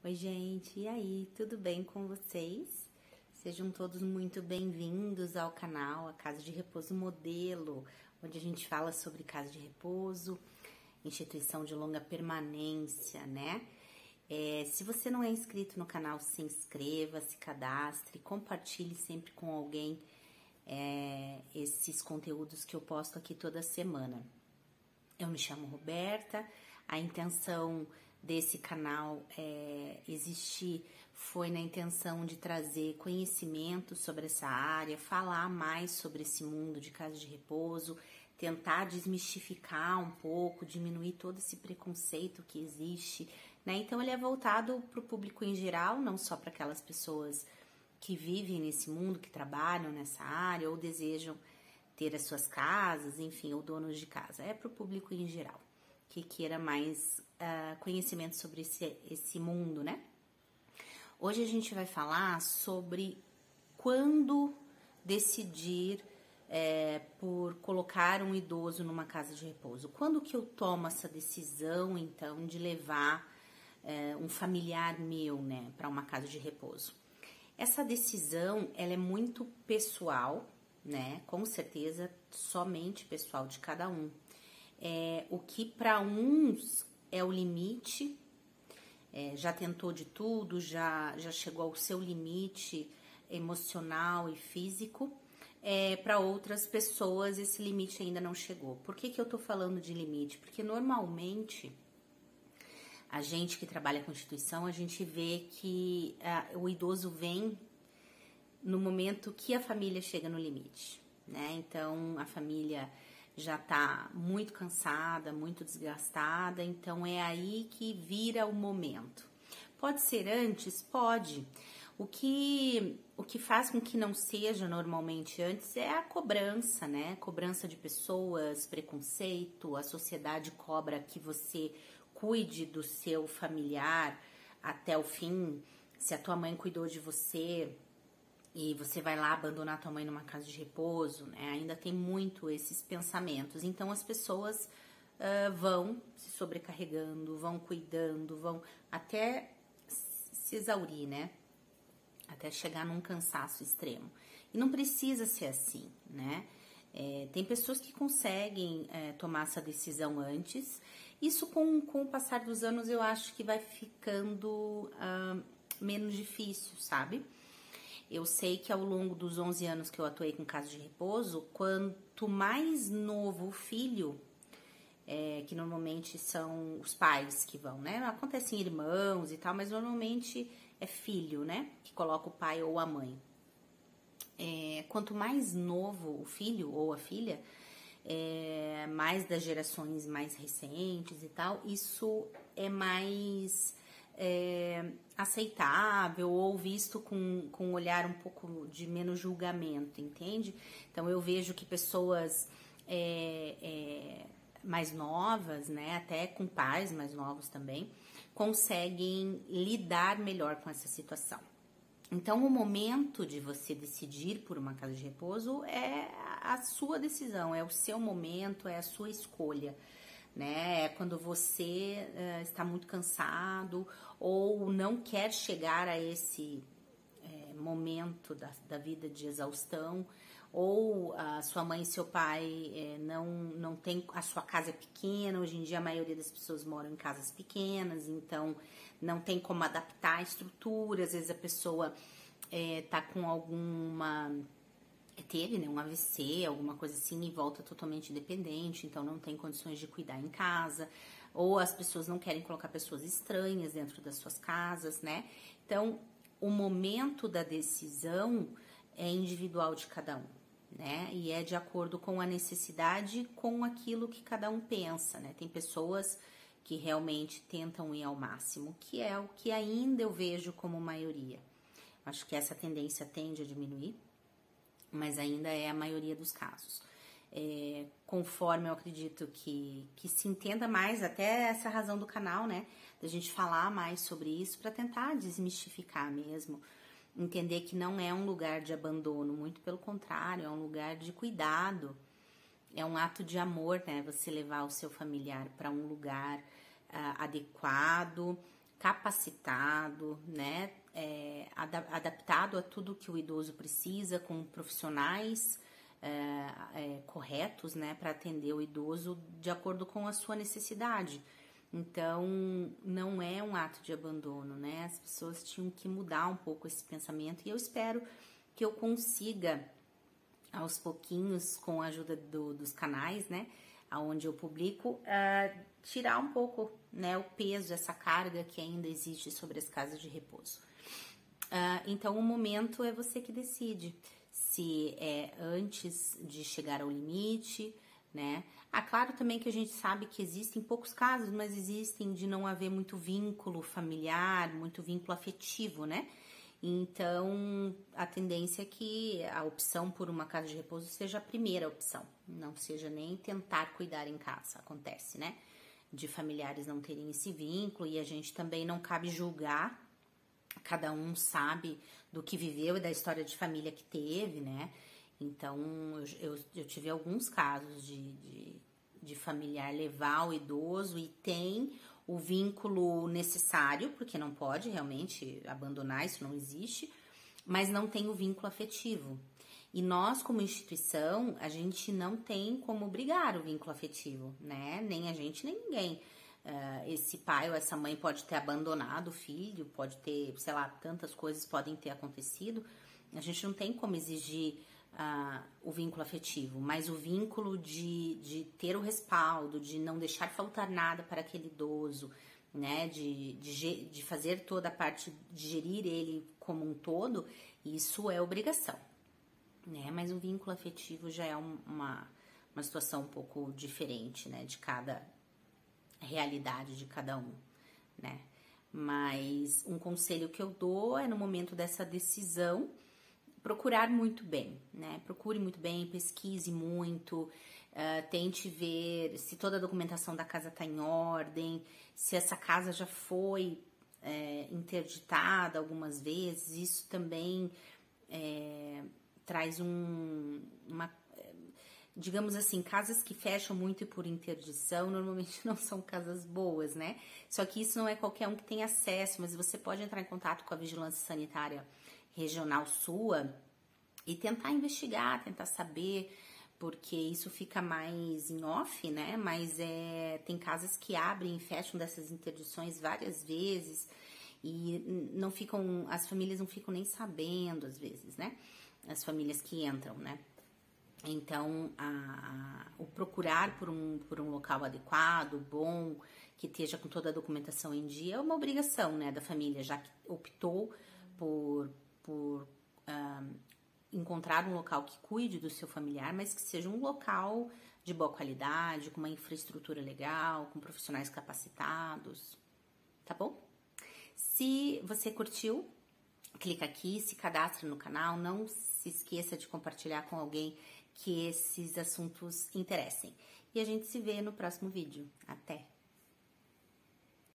Oi, gente, e aí, tudo bem com vocês? Sejam todos muito bem-vindos ao canal A Casa de Repouso Modelo, onde a gente fala sobre casa de repouso, instituição de longa permanência, né? Se você não é inscrito no canal, se inscreva, se cadastre, compartilhe sempre com alguém esses conteúdos que eu posto aqui toda semana. Eu me chamo Roberta, a intenção desse canal existir foi na intenção de trazer conhecimento sobre essa área, falar mais sobre esse mundo de casa de repouso, tentar desmistificar um pouco, diminuir todo esse preconceito que existe, né? Então ele é voltado para o público em geral, não só para aquelas pessoas que vivem nesse mundo, que trabalham nessa área ou desejam ter as suas casas, enfim, ou donos de casa. É para o público em geral, que queira mais conhecimento sobre esse mundo, né? Hoje a gente vai falar sobre quando decidir por colocar um idoso numa casa de repouso. Quando que eu tomo essa decisão, então, de levar um familiar meu, né, para uma casa de repouso? Essa decisão, ela é muito pessoal, né? Com certeza, somente pessoal de cada um. O que para uns é o limite, já tentou de tudo, já chegou ao seu limite emocional e físico. Para outras pessoas, esse limite ainda não chegou. Por que eu tô falando de limite? Porque normalmente a gente que trabalha com instituição, a gente vê que o idoso vem no momento que a família chega no limite, né? Então, a família já tá muito cansada, muito desgastada, então é aí que vira o momento. Pode ser antes? Pode. O que faz com que não seja normalmente antes é a cobrança, né? Cobrança de pessoas, preconceito, a sociedade cobra que você cuide do seu familiar até o fim. Se a tua mãe cuidou de você e você vai lá abandonar a tua mãe numa casa de repouso, né? Ainda tem muito esses pensamentos. Então as pessoas vão se sobrecarregando, vão cuidando, vão até se exaurir, né? Até chegar num cansaço extremo. E não precisa ser assim, né? Tem pessoas que conseguem tomar essa decisão antes. Isso com o passar dos anos eu acho que vai ficando menos difícil, sabe? Eu sei que ao longo dos 11 anos que eu atuei com casa de repouso, quanto mais novo o filho, que normalmente são os pais que vão, né? Acontecem irmãos e tal, mas normalmente é filho, né? Que coloca o pai ou a mãe. Quanto mais novo o filho ou a filha, mais das gerações mais recentes e tal, isso é mais aceitável ou visto com um olhar um pouco de menos julgamento, entende? Então eu vejo que pessoas mais novas, né, até com pais mais novos também, conseguem lidar melhor com essa situação. Então, o momento de você decidir por uma casa de repouso é a sua decisão, é o seu momento, é a sua escolha, né? É quando você está muito cansado ou não quer chegar a esse momento da vida de exaustão, ou a sua mãe e seu pai não tem, a sua casa é pequena. Hoje em dia a maioria das pessoas moram em casas pequenas, então não tem como adaptar a estrutura. Às vezes a pessoa tá com teve, né, um AVC, alguma coisa assim, e volta totalmente dependente, então não tem condições de cuidar em casa, ou as pessoas não querem colocar pessoas estranhas dentro das suas casas, né? Então, o momento da decisão é individual de cada um, né? E é de acordo com a necessidade, com aquilo que cada um pensa, né? Tem pessoas que realmente tentam ir ao máximo, que é o que ainda eu vejo como maioria. Acho que essa tendência tende a diminuir, mas ainda é a maioria dos casos. Conforme eu acredito que se entenda mais, até essa razão do canal, né? Da gente falar mais sobre isso para tentar desmistificar mesmo, entender que não é um lugar de abandono, muito pelo contrário, é um lugar de cuidado, é um ato de amor, né? Você levar o seu familiar para um lugar adequado, capacitado, né, adaptado a tudo que o idoso precisa, com profissionais corretos, né, para atender o idoso de acordo com a sua necessidade. Então, não é um ato de abandono, né? As pessoas tinham que mudar um pouco esse pensamento e eu espero que eu consiga, aos pouquinhos, com a ajuda dos canais, né, onde eu publico, tirar um pouco, né, o peso, essa carga que ainda existe sobre as casas de repouso. Então, o momento é você que decide se é antes de chegar ao limite, né? Claro também que a gente sabe que existem poucos casos, mas existem de não haver muito vínculo familiar, muito vínculo afetivo, né? Então, a tendência é que a opção por uma casa de repouso seja a primeira opção, não seja nem tentar cuidar em casa, acontece, né? De familiares não terem esse vínculo e a gente também não cabe julgar, cada um sabe do que viveu e da história de família que teve, né? Então, eu tive alguns casos de familiar levar o idoso e tem o vínculo necessário, porque não pode realmente abandonar, isso não existe, mas não tem o vínculo afetivo. E nós, como instituição, a gente não tem como obrigar o vínculo afetivo, né? Nem a gente, nem ninguém. Esse pai ou essa mãe pode ter abandonado o filho, pode ter, sei lá, tantas coisas podem ter acontecido. A gente não tem como exigir o vínculo afetivo, mas o vínculo de ter o respaldo, de não deixar faltar nada para aquele idoso, né, de fazer toda a parte, de gerir ele como um todo, isso é obrigação, né, mas o vínculo afetivo já é uma situação um pouco diferente, né, de cada realidade de cada um, né, mas um conselho que eu dou é no momento dessa decisão, procurar muito bem, né? Procure muito bem, pesquise muito, tente ver se toda a documentação da casa está em ordem, se essa casa já foi interditada algumas vezes. Isso também traz digamos assim, casas que fecham muito por interdição normalmente não são casas boas, né? Só que isso não é qualquer um que tem acesso, mas você pode entrar em contato com a Vigilância Sanitária Regional sua e tentar investigar, tentar saber, porque isso fica mais em off, né? Mas tem casas que abrem e fecham dessas interdições várias vezes e não ficam, as famílias não ficam nem sabendo às vezes, né? As famílias que entram, né? Então, o procurar por um local adequado, bom, que esteja com toda a documentação em dia, é uma obrigação, né, da família, já que optou por encontrar um local que cuide do seu familiar, mas que seja um local de boa qualidade, com uma infraestrutura legal, com profissionais capacitados, tá bom? Se você curtiu, clica aqui, se cadastra no canal, não se esqueça de compartilhar com alguém que esses assuntos interessem. E a gente se vê no próximo vídeo. Até!